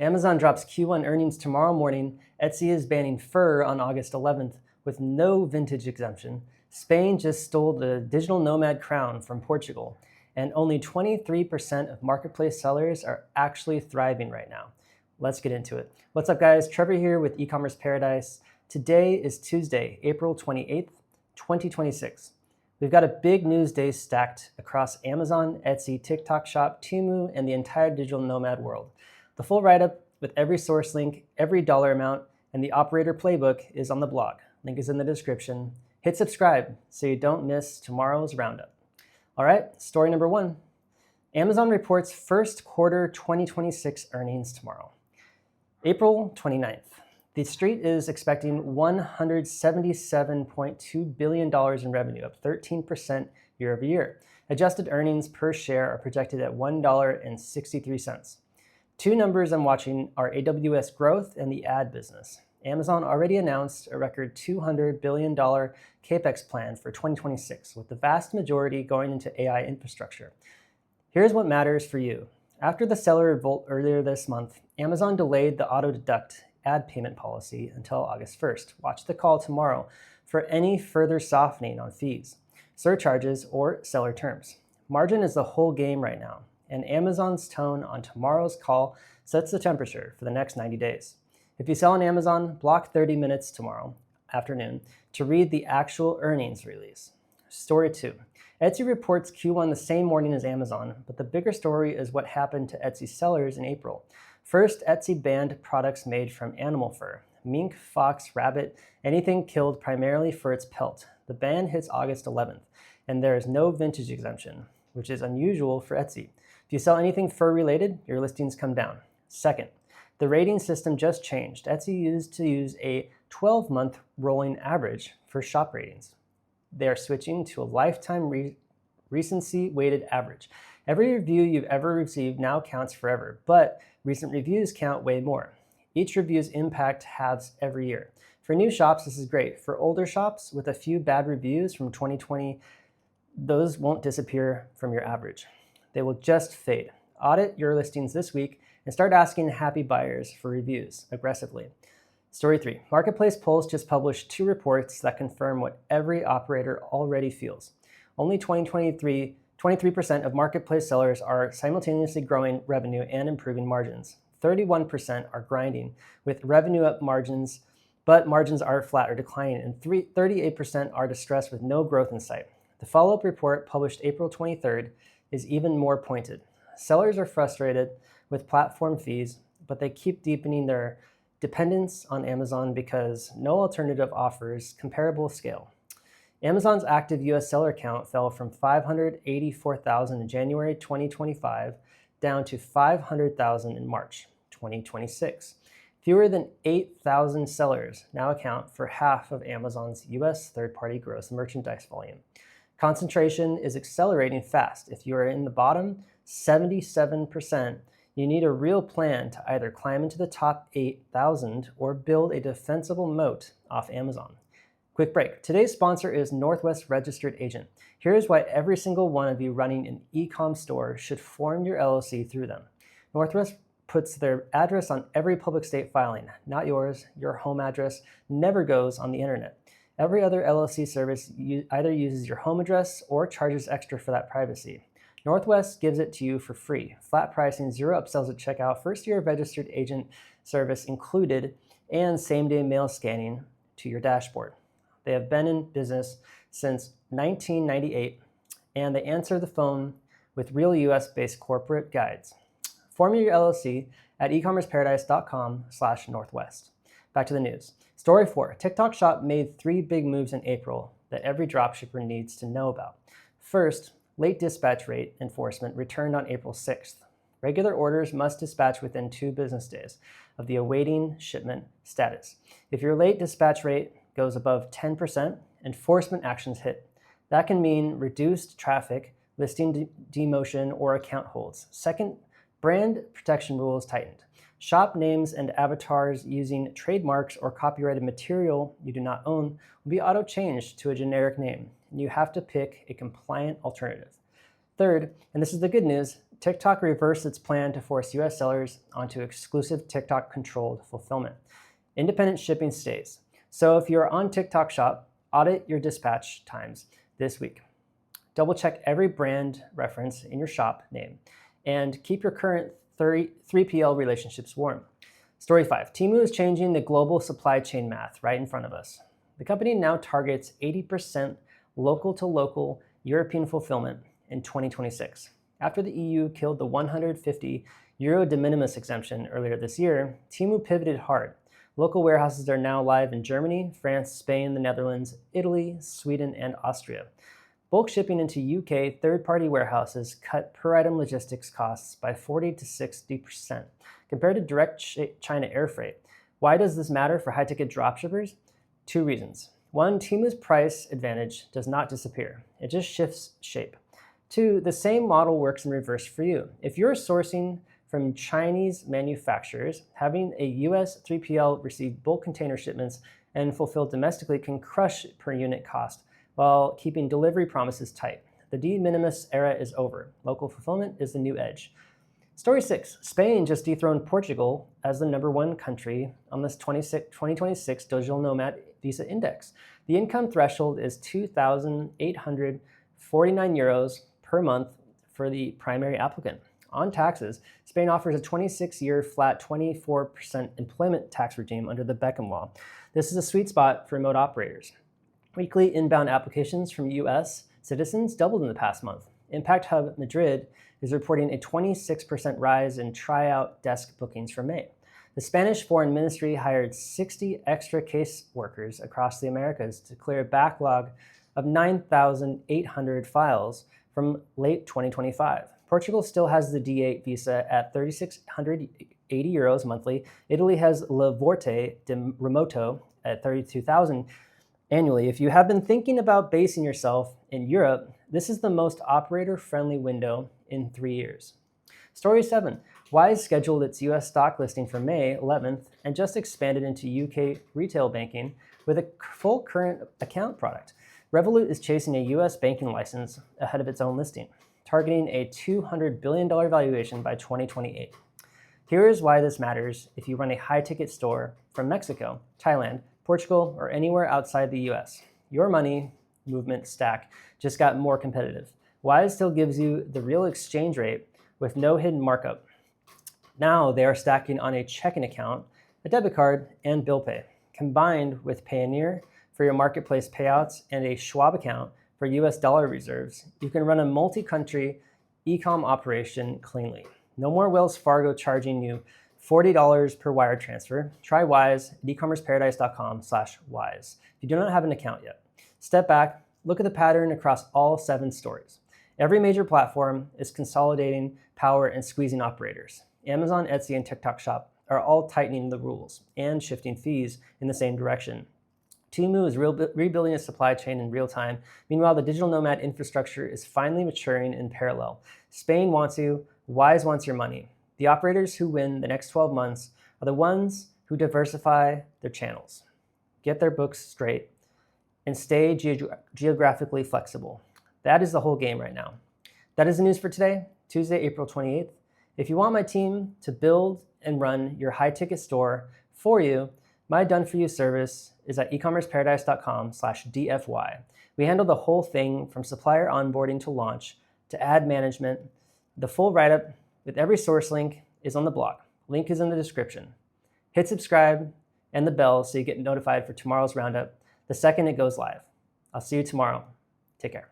Amazon drops Q1 earnings tomorrow morning. Etsy is banning fur on August 11th with no vintage exemption. Spain just stole the digital nomad crown from Portugal. And only 23% of marketplace sellers are actually thriving right now. Let's get into it. What's up, guys? Trevor here with Ecommerce Paradise. Today is Tuesday, April 28th, 2026. We've got a big news day stacked across Amazon, Etsy, TikTok Shop, Temu, and the entire digital nomad world. The full write-up with every source link, every dollar amount, and the operator playbook is on the blog. Link is in the description. Hit subscribe so you don't miss tomorrow's roundup. All right, story number one. Amazon reports first quarter 2026 earnings tomorrow. April 29th. The street is expecting $177.2 billion in revenue, up 13% year over year. Adjusted earnings per share are projected at $1.63. Two numbers I'm watching are AWS growth and the ad business. Amazon already announced a record $200 billion CapEx plan for 2026, with the vast majority going into AI infrastructure. Here's what matters for you. After the seller revolt earlier this month, Amazon delayed the auto-deduct ad payment policy until August 1st. Watch the call tomorrow for any further softening on fees, surcharges, or seller terms. Margin is the whole game right now, and Amazon's tone on tomorrow's call sets the temperature for the next 90 days. If you sell on Amazon, block 30 minutes tomorrow afternoon to read the actual earnings release. Story 2. Etsy reports Q1 the same morning as Amazon, but the bigger story is what happened to Etsy sellers in April. First, Etsy banned products made from animal fur: mink, fox, rabbit, anything killed primarily for its pelt. The ban hits August 11th, and there is no vintage exemption, which is unusual for Etsy. If you sell anything fur-related, your listings come down. Second, the rating system just changed. Etsy used to use a 12-month rolling average for shop ratings. They are switching to a lifetime recency-weighted average. Every review you've ever received now counts forever, but recent reviews count way more. Each review's impact halves every year. For new shops, this is great. For older shops with a few bad reviews from 2020, those won't disappear from your average. They will just fade. Audit your listings this week and start asking happy buyers for reviews aggressively. Story 3. Marketplace Pulse just published two reports that confirm what every operator already feels. Only 23% of marketplace sellers are simultaneously growing revenue and improving margins. 31% are grinding with revenue up margins, but margins are flat or declining, and 38% are distressed with no growth in sight. The follow-up report published April 23rd is even more pointed. Sellers are frustrated with platform fees, but they keep deepening their dependence on Amazon because no alternative offers comparable scale. Amazon's active US seller count fell from 584,000 in January 2025 down to 500,000 in March 2026. Fewer than 8,000 sellers now account for half of Amazon's US third-party gross merchandise volume. Concentration is accelerating fast. If you are in the bottom 77%, you need a real plan to either climb into the top 8,000 or build a defensible moat off Amazon. Quick break. Today's sponsor is Northwest Registered Agent. Here's why every single one of you running an e-com store should form your LLC through them. Northwest puts their address on every public state filing, not yours. Your home address never goes on the internet. Every other LLC service either uses your home address or charges extra for that privacy. Northwest gives it to you for free. Flat pricing, zero upsells at checkout, first year of registered agent service included, and same-day mail scanning to your dashboard. They have been in business since 1998, and they answer the phone with real US-based corporate guides. Form your LLC at ecommerceparadise.com/Northwest. Back to the news. Story 4. TikTok Shop made 3 big moves in April that every dropshipper needs to know about. First, late dispatch rate enforcement returned on April 6th. Regular orders must dispatch within 2 business days of the awaiting shipment status. If your late dispatch rate goes above 10%, enforcement actions hit. That can mean reduced traffic, listing demotion, or account holds. Second, brand protection rules tightened. Shop names and avatars using trademarks or copyrighted material you do not own will be auto-changed to a generic name, and you have to pick a compliant alternative. Third, and this is the good news, TikTok reversed its plan to force US sellers onto exclusive TikTok-controlled fulfillment. Independent shipping stays. So if you're on TikTok Shop, audit your dispatch times this week. Double check every brand reference in your shop name and keep your current 3PL relationships warm. Story 5. Temu is changing the global supply chain math right in front of us. The company now targets 80% local-to-local European fulfillment in 2026. After the EU killed the 150 euro de minimis exemption earlier this year, Temu pivoted hard. Local warehouses are now live in Germany, France, Spain, the Netherlands, Italy, Sweden, and Austria. Bulk shipping into UK third-party warehouses cut per-item logistics costs by 40 to 60% compared to direct China air freight. Why does this matter for high-ticket dropshippers? 2 reasons. 1, Temu's price advantage does not disappear. It just shifts shape. 2, the same model works in reverse for you. If you're sourcing from Chinese manufacturers, having a US 3PL receive bulk container shipments and fulfill domestically can crush per unit cost while keeping delivery promises tight. The de minimis era is over. Local fulfillment is the new edge. Story 6. Spain just dethroned Portugal as the #1 country on this 2026 Digital Nomad Visa Index. The income threshold is €2,849 per month for the primary applicant. On taxes, Spain offers a 26-year flat 24% employment tax regime under the Beckham Law. This is a sweet spot for remote operators. Weekly inbound applications from US citizens doubled in the past month. Impact Hub Madrid is reporting a 26% rise in tryout desk bookings for May. The Spanish Foreign Ministry hired 60 extra case workers across the Americas to clear a backlog of 9,800 files from late 2025. Portugal still has the D8 visa at €3,680 monthly. Italy has La Vorte de Remoto at $32,000 annually. If you have been thinking about basing yourself in Europe, this is the most operator-friendly window in 3 years. Story 7. Wise scheduled its US stock listing for May 11th and just expanded into UK retail banking with a full current account product. Revolut is chasing a US banking license ahead of its own listing, targeting a $200 billion valuation by 2028. Here is why this matters if you run a high-ticket store from Mexico, Thailand, Portugal, or anywhere outside the US. Your money movement stack just got more competitive. Wise still gives you the real exchange rate with no hidden markup. Now they are stacking on a checking account, a debit card, and bill pay, combined with Payoneer for your marketplace payouts and a Schwab account for US dollar reserves. You can run a multi-country e-com operation cleanly. No more Wells Fargo charging you $40 per wire transfer. Try Wise at ecommerceparadise.com/wise if you do not have an account yet. Step back, look at the pattern across all 7 stories. Every major platform is consolidating power and squeezing operators. Amazon, Etsy, and TikTok Shop are all tightening the rules and shifting fees in the same direction. Temu is rebuilding its supply chain in real time. Meanwhile, the digital nomad infrastructure is finally maturing in parallel. Spain wants you, Wise wants your money. The operators who win the next 12 months are the ones who diversify their channels, get their books straight, and stay geographically flexible. That is the whole game right now. That is the news for today, Tuesday, April 28th. If you want my team to build and run your high-ticket store for you, my done-for-you service is at ecommerceparadise.com/DFY. We handle the whole thing from supplier onboarding to launch to ad management. The full write-up with every source link is on the blog. Link is in the description. Hit subscribe and the bell so you get notified for tomorrow's roundup the second it goes live. I'll see you tomorrow. Take care.